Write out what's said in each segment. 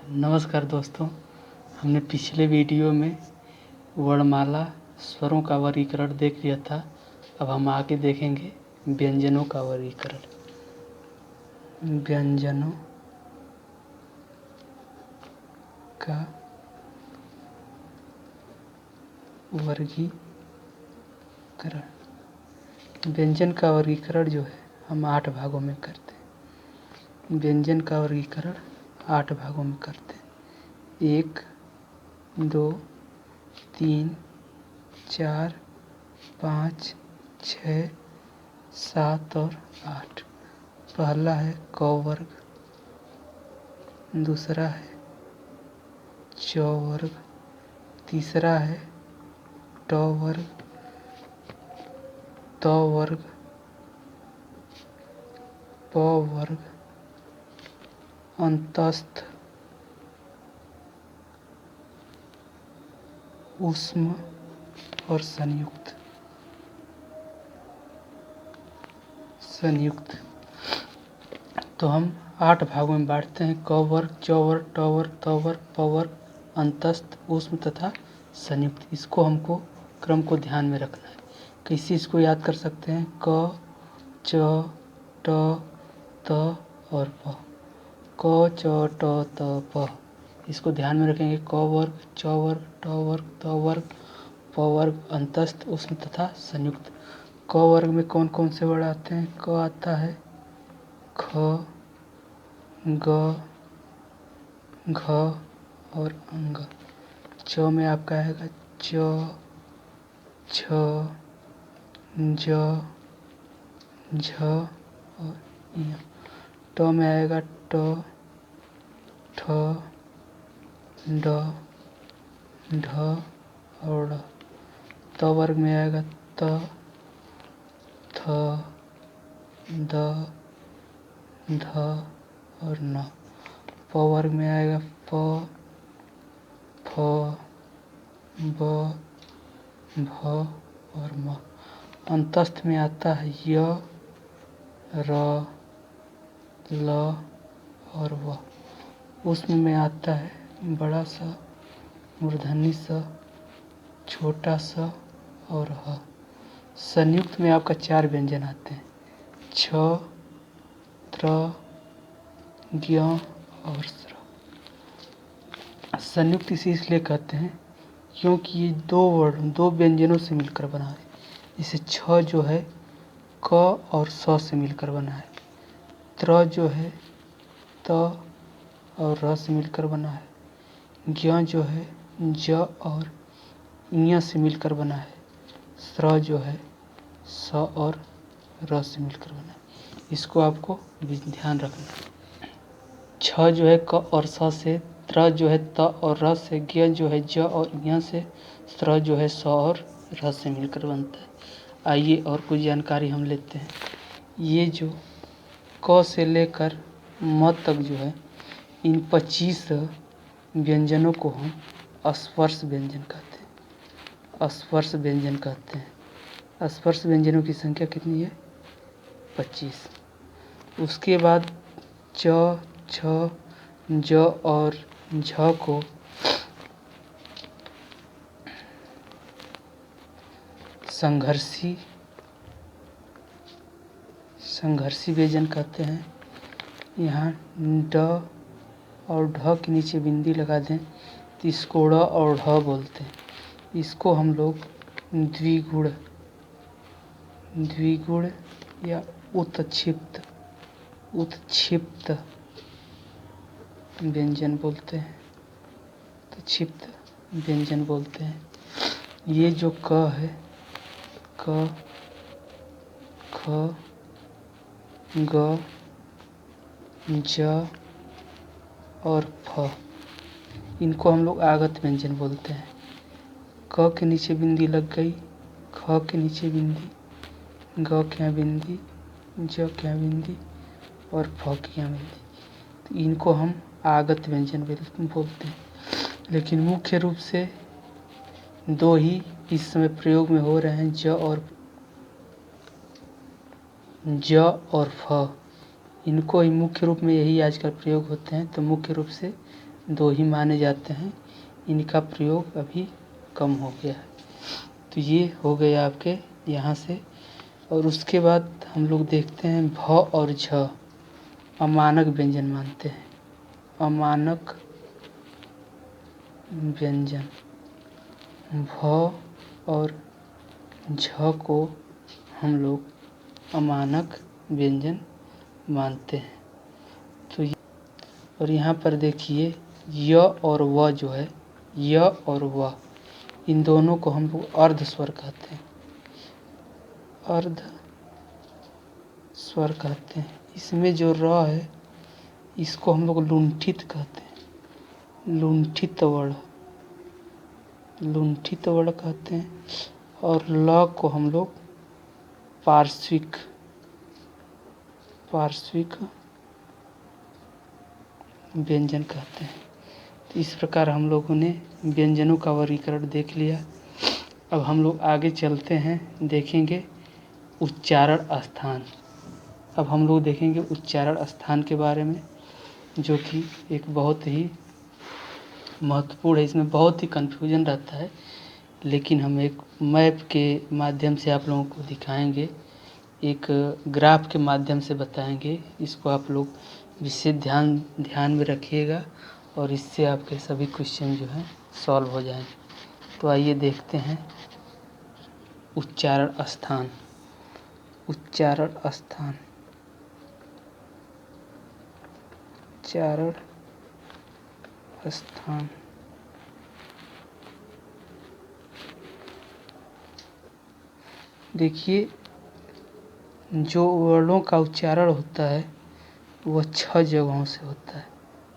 नमस्कार दोस्तों, हमने पिछले वीडियो में वर्णमाला स्वरों का वर्गीकरण देख लिया था। अब हम आगे देखेंगे व्यंजनों का वर्गीकरण। व्यंजनों का वर्गीकरण। व्यंजन का वर्गीकरण जो है हम 8 भागों में करते हैं। व्यंजन का वर्गीकरण 8 भागों में करते हैं। 1, 2, 3, 4, 5, 6, 7 और 8। पहला है क वर्ग, दूसरा है च वर्ग, तीसरा है ट वर्ग, त वर्ग, प वर्ग, अंतस्थ, ऊष्म और संयुक्त। तो हम 8 भागों में बांटते हैं: क वर्ग, च वर्ग, ट वर्ग, त वर्ग, प वर्ग, अंतस्थ, ऊष्म तथा संयुक्त। इसको हमको क्रम को ध्यान में रखना है। कैसे इसको याद कर सकते हैं? क, च, ट, त और प। क, च, ट, त, प। इसको ध्यान में रखेंगे। क वर्ग, च वर्ग, ट वर्ग, त वर्ग, प वर्ग, अंतस्थ, ऊष्म तथा संयुक्त। क वर्ग में कौन कौन से वर्ड आते हैं? क आता है ख, ग, घ और अंग। च में आपका आएगा च, छ, ज, झ और य। ट में आएगा ट, ठ, ड, ढ और ड़। त वर्ग में आएगा त, थ, द, ध और न। प वर्ग में आएगा प, फ, ब, भ और म। अंतस्थ में आता है य, र, ल और व। ऊष्म में आता है बड़ा स, मूर्धन्य स, छोटा स और ह। संयुक्त में आपका 4 व्यंजन आते हैं: छ, त्र, ज्ञ और स्र। संयुक्त इसलिए कहते हैं क्योंकि ये 2 व्यंजनों से मिलकर बना है। जैसे छ जो है क और स से मिलकर बना है। त्र जो है त और र से मिलकर बना है। ज्ञ जो है ज और ञ से मिलकर बना है। स्र जो है स और र से मिलकर बना है। इसको आपको ध्यान रखना है। छ जो है क और स से, त्र जो है त और र से, ज्ञ जो है ज और ञ से, स्र जो है स और र से मिलकर बनता है। आइए और कुछ जानकारी हम लेते हैं। ये जो क से लेकर म तक जो है, इन 25 व्यंजनों को हम स्पर्श व्यंजन कहते हैं। स्पर्श व्यंजन कहते हैं। स्पर्श व्यंजनों की संख्या कितनी है? 25। उसके बाद च, छ, ज और झ को संघर्षी व्यंजन कहते हैं। यहाँ ड और ढ के नीचे बिंदी लगा दें तो इसको ड़ और ढ बोलते हैं। इसको हम लोग द्विगुण या उत्क्षिप्त व्यंजन बोलते हैं। उत्क्षिप्त व्यंजन बोलते हैं। ये जो क है, क, ख, ग, ज और फ, इनको हम लोग आगत व्यंजन बोलते हैं। क के नीचे बिंदी लग गई, ख के नीचे बिंदी, ग के यहाँ बिंदी, ज के यहाँ बिंदी और फ के यहाँ बिंदी। तो इनको हम आगत व्यंजन बोलते हैं। लेकिन मुख्य रूप से 2 ही इस समय प्रयोग में हो रहे हैं, ज और फ। इनको ही मुख्य रूप में यही आजकल प्रयोग होते हैं। तो मुख्य रूप से दो ही माने जाते हैं, इनका प्रयोग अभी कम हो गया है। तो ये हो गया आपके यहाँ से। और उसके बाद हम लोग देखते हैं भ और झ अमानक व्यंजन मानते हैं। अमानक व्यंजन भ और झ को हम लोग अमानक व्यंजन मानते हैं। तो और यहाँ पर देखिए य और व जो है, य और व इन दोनों को हम लोग अर्ध स्वर कहते हैं। अर्ध स्वर कहते हैं। इसमें जो र है इसको हम लोग लुंठित कहते हैं। लुंठित वर्ण, लुंठित वर्ण कहते हैं। और ल को हम लोग पार्श्विक, पार्श्विक व्यंजन कहते हैं। तो इस प्रकार हम लोगों ने व्यंजनों का वर्गीकरण देख लिया। अब हम लोग आगे चलते हैं, देखेंगे उच्चारण स्थान। अब हम लोग देखेंगे उच्चारण स्थान के बारे में, जो कि एक बहुत ही महत्वपूर्ण है। इसमें बहुत ही कन्फ्यूजन रहता है, लेकिन हम एक मैप के माध्यम से आप लोगों को दिखाएंगे, एक ग्राफ के माध्यम से बताएंगे। इसको आप लोग विशेष ध्यान में रखिएगा और इससे आपके सभी क्वेश्चन जो हैं सॉल्व हो जाएंगे। तो आइए देखते हैं उच्चारण स्थान। उच्चारण स्थान, उच्चारण स्थान। देखिए जो वर्णों का उच्चारण होता है वह 6 जगहों से होता है।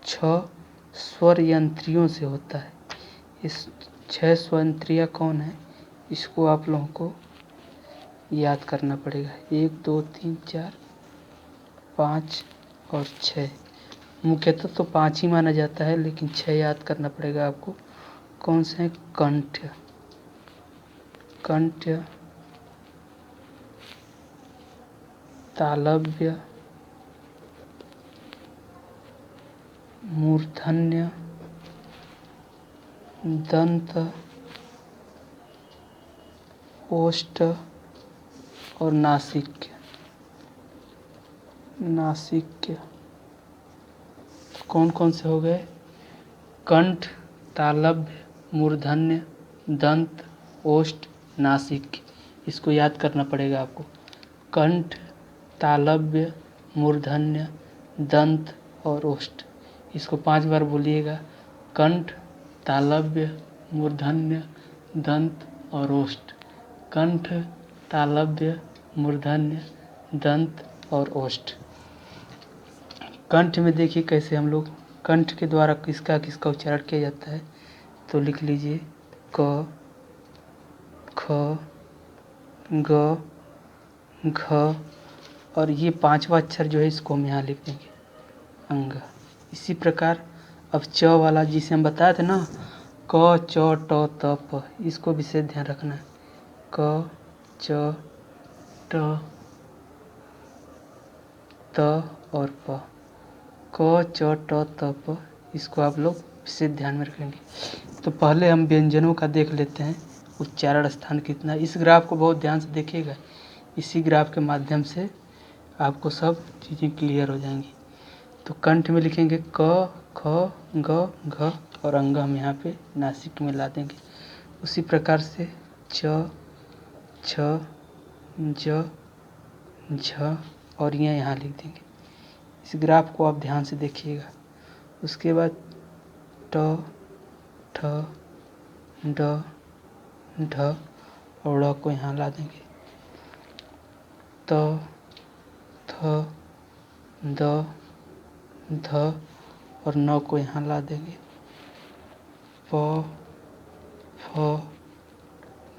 6 स्वर यंत्रियों से होता है। इस 6 स्वरयंत्रियाँ कौन है, इसको आप लोगों को याद करना पड़ेगा। 1 2 3 4 5 और 6। मुख्यतः तो 5 ही माना जाता है, लेकिन 6 याद करना पड़ेगा आपको। कौन से हैं? कंठ, कंठ, तालव्य, मूर्धन्य, दंत, ओष्ठ और नासिक्य। नासिक्य कौन कौन से हो गए? कंठ, तालव्य, मूर्धन्य, दंत, ओष्ठ, नासिक्य। इसको याद करना पड़ेगा आपको। कंठ, तालव्य, मूर्धन्य, दंत और ओष्ठ। इसको 5 बार बोलिएगा। कंठ, तालव्य, मूर्धन्य, दंत और ओष्ठ। कंठ, तालव्य, मूर्धन्य, दंत और ओष्ठ। कंठ में देखिए कैसे हम लोग कंठ के द्वारा किसका किसका उच्चारण किया जाता है। तो लिख लीजिए क, ख, ग, घ और ये 5वां अक्षर जो है इसको हम यहाँ लिख देंगे अंग। इसी प्रकार अब च वाला जिसे हम बताए थे ना, क च ट त प, इसको विशेष ध्यान रखना है। क च ट त और प, क च ट त प, इसको आप लोग विशेष ध्यान में रखेंगे। तो पहले हम व्यंजनों का देख लेते हैं उच्चारण स्थान कितना। इस ग्राफ को बहुत ध्यान से देखिएगा, इसी ग्राफ के माध्यम से आपको सब चीज़ें क्लियर हो जाएंगी। तो कंठ में लिखेंगे क, ख, ग, घ और अंग हम यहाँ पे नासिक में ला देंगे। उसी प्रकार से च, छ, ज, झ और ये यहाँ लिख देंगे। इस ग्राफ को आप ध्यान से देखिएगा। उसके बाद ट, ठ, ड, ढ और ड़ को यहाँ ला देंगे। त, थ, द, ध और न को यहाँ ला देंगे। प, फ,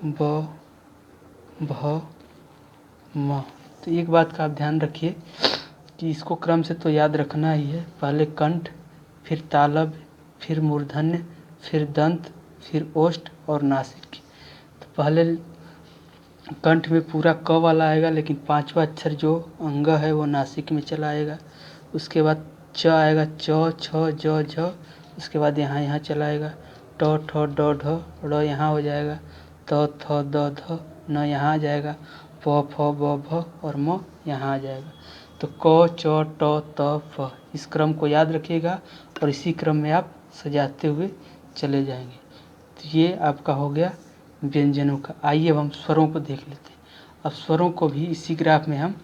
ब, भ, म। तो एक बात का आप ध्यान रखिए कि इसको क्रम से तो याद रखना ही है। पहले कंठ, फिर तालव्य, फिर मूर्धन्य, फिर दंत, फिर ओष्ठ और नासिक। तो पहले कंठ में पूरा क वाला आएगा, लेकिन 5वां अक्षर जो अंग है वो नासिक में चला आएगा। उसके बाद च आएगा, च, छ, ज, झ उसके बाद यहाँ चलाएगा, ट ठ ड ढ ड़ यहाँ हो जाएगा, त थ द ध न यहाँ आ जाएगा, प फ ब भ और म यहाँ आ जाएगा। तो क च ट त फ इस क्रम को याद रखिएगा और इसी क्रम में आप सजाते हुए चले जाएंगे। तो ये आपका हो गया व्यंजनों का। आइए अब हम स्वरों को देख लेते हैं। अब स्वरों को भी इसी ग्राफ में हम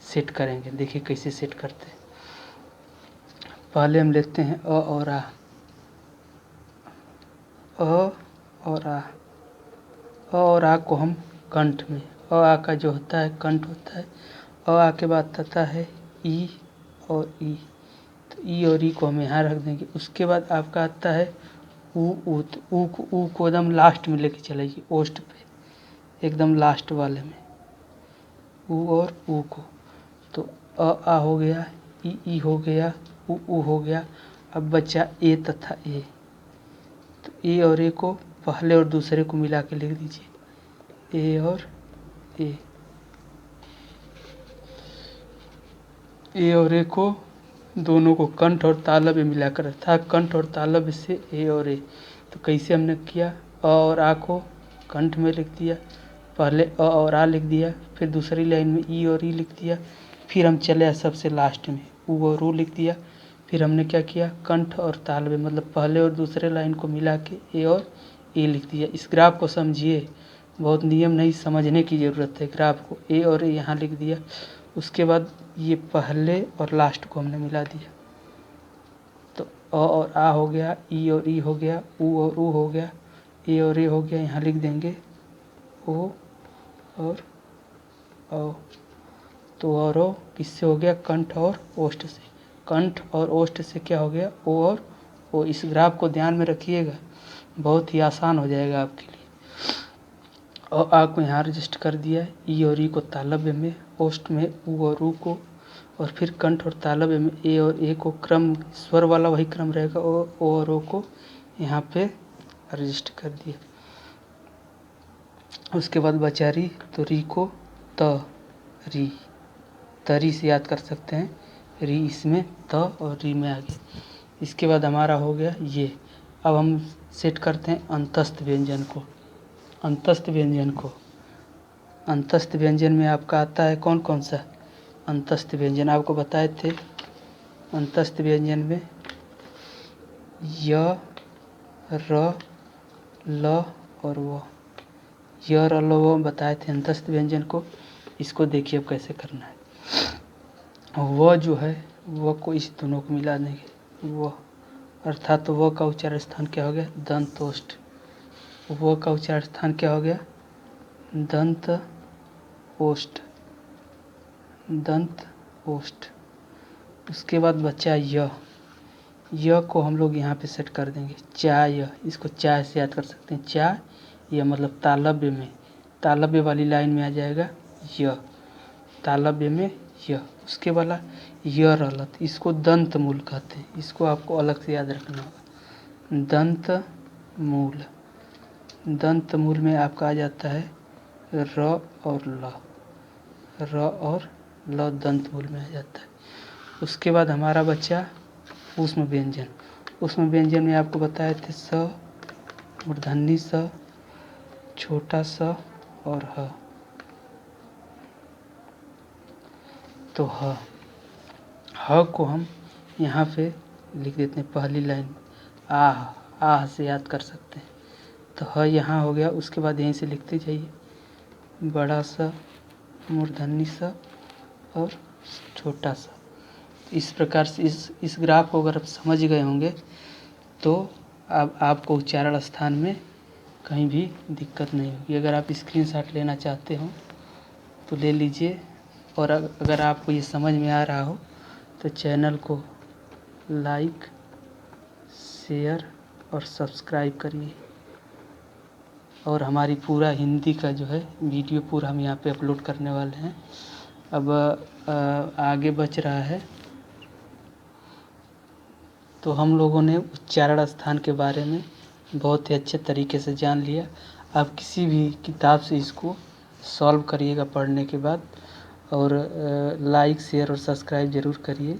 सेट करेंगे। देखिए कैसे सेट करते हैं। पहले हम लेते हैं अ और आ। अ और आ। अ और आ को हम कंठ में, अ आ का जो होता है कंठ होता है। अ आ के बाद आता है ई और ई, तो ई और ई को हम यहाँ रख देंगे। उसके बाद आपका आता है ऊ। तो ऊ को एकदम लास्ट में लेके चलाइए, ओस्ट पे एकदम लास्ट वाले में, ऊ और ऊ को। तो अ आ हो गया, ई हो गया, ऊ हो गया। अब बचा ए तथा ए। तो ए और ए को पहले और दूसरे को मिला के लिख दीजिए, ए और ए। ए और ए को दोनों को कंठ और तालव्य मिलाकर था, कंठ और तालव्य से ए और ए। तो कैसे हमने किया, अ और आ को कंठ में लिख दिया, पहले अ और आ लिख दिया, फिर दूसरी लाइन में ई और ई लिख दिया, फिर हम चले सबसे लास्ट में ऊ और ऊ लिख दिया। फिर हमने क्या किया, कंठ और तालव्य मतलब पहले और दूसरे लाइन को मिला के ए और ए लिख दिया। इस ग्राफ को समझिए, बहुत नियम नहीं, समझने की ज़रूरत है। ग्राफ को ए और ए यहाँ लिख दिया। उसके बाद ये पहले और लास्ट को हमने मिला दिया। तो अ और आ हो गया, ई और ई हो गया, ऊ और ऊ हो गया, ए और ए हो गया। यहाँ लिख देंगे ओ और औ। तो और ओ किससे हो गया, कंठ और ओष्ठ से। कंठ और ओष्ठ से क्या हो गया, ओ और ओ। इस ग्राफ को ध्यान में रखिएगा, बहुत ही आसान हो जाएगा आपके लिए। और आ को यहाँ रजिस्ट कर दिया है, ई और ई को तालव्य में, ओष्ठ में ऊ और ऊ को, और फिर कंठ और तालव्य में ए और ए को। क्रम स्वर वाला वही क्रम रहेगा, ओ और ओ को यहाँ पे रजिस्ट कर दिया। उसके बाद बचा री, तो री को त री, तरी से याद कर सकते हैं, री इसमें त और री में आ गया। इसके बाद हमारा हो गया ये। अब हम सेट करते हैं अंतस्थ व्यंजन को। अंतस्थ व्यंजन को, अंतस्थ व्यंजन में आपका आता है कौन कौन सा अंतस्थ व्यंजन आपको बताए थे। अंतस्थ व्यंजन में य, र, ल और व। य, र, ल, व बताए थे अंतस्थ व्यंजन को। इसको देखिए अब कैसे करना है। व जो है, व को इस दोनों को मिला देंगे, व अर्थात व का उच्चारण स्थान क्या हो गया, दंतोष्ठ। व का उच्चारण स्थान क्या हो गया, दंत ओष्ठ, दंत ओष्ठ। उसके बाद बचा य। य को हम लोग यहाँ पे सेट कर देंगे, चाय। इसको चाय से याद कर सकते हैं, चाय या मतलब तालव्य में, तालव्य वाली लाइन में आ जाएगा य, तालव्य में य। उसके वाला य रलत, इसको दंत मूल कहते हैं, इसको आपको अलग से याद रखना होगा। दंत मूल, दंत मूल में आपका आ जाता है र और ल, र और ल दंत मूल में आ जाता है। उसके बाद हमारा बचा ऊष्म व्यंजन। ऊष्म व्यंजन में आपको बताए थे स, मूर्धन्य स, छोटा स और ह। तो ह को हम यहाँ पे लिख देते हैं पहली लाइन, आह, आह से याद कर सकते हैं। तो ह यहाँ हो गया। उसके बाद यहीं से लिखते जाइए, बड़ा सा, मूर्धन्य सा और छोटा सा। इस प्रकार से इस ग्राफ को अगर आप समझ गए होंगे तो अब आपको उच्चारण स्थान में कहीं भी दिक्कत नहीं होगी। अगर आप स्क्रीनशॉट लेना चाहते हो तो ले लीजिए, और अगर आपको ये समझ में आ रहा हो तो चैनल को लाइक, शेयर और सब्सक्राइब करिए। और हमारी पूरा हिंदी का जो है वीडियो पूरा हम यहाँ पे अपलोड करने वाले हैं। अब आगे बच रहा है, तो हम लोगों ने उच्चारण स्थान के बारे में बहुत ही अच्छे तरीके से जान लिया। आप किसी भी किताब से इसको सॉल्व करिएगा पढ़ने के बाद, और लाइक, शेयर और सब्सक्राइब ज़रूर करिए।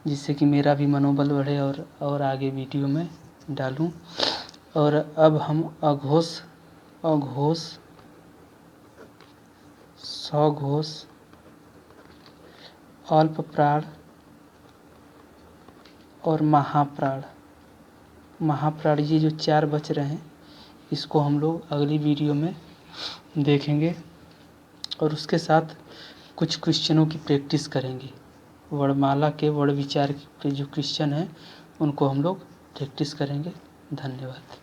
जिससे कि मेरा भी मनोबल बढ़े और आगे वीडियो में डालूं। और अब हम अघोष, सघोष, अल्प प्राण और महाप्राण ये जो 4 बच रहे हैं, इसको हम लोग अगली वीडियो में देखेंगे और उसके साथ कुछ क्वेश्चनों की प्रैक्टिस करेंगे। वर्णमाला के वर्ण विचार के जो क्वेश्चन हैं उनको हम लोग प्रैक्टिस करेंगे। धन्यवाद।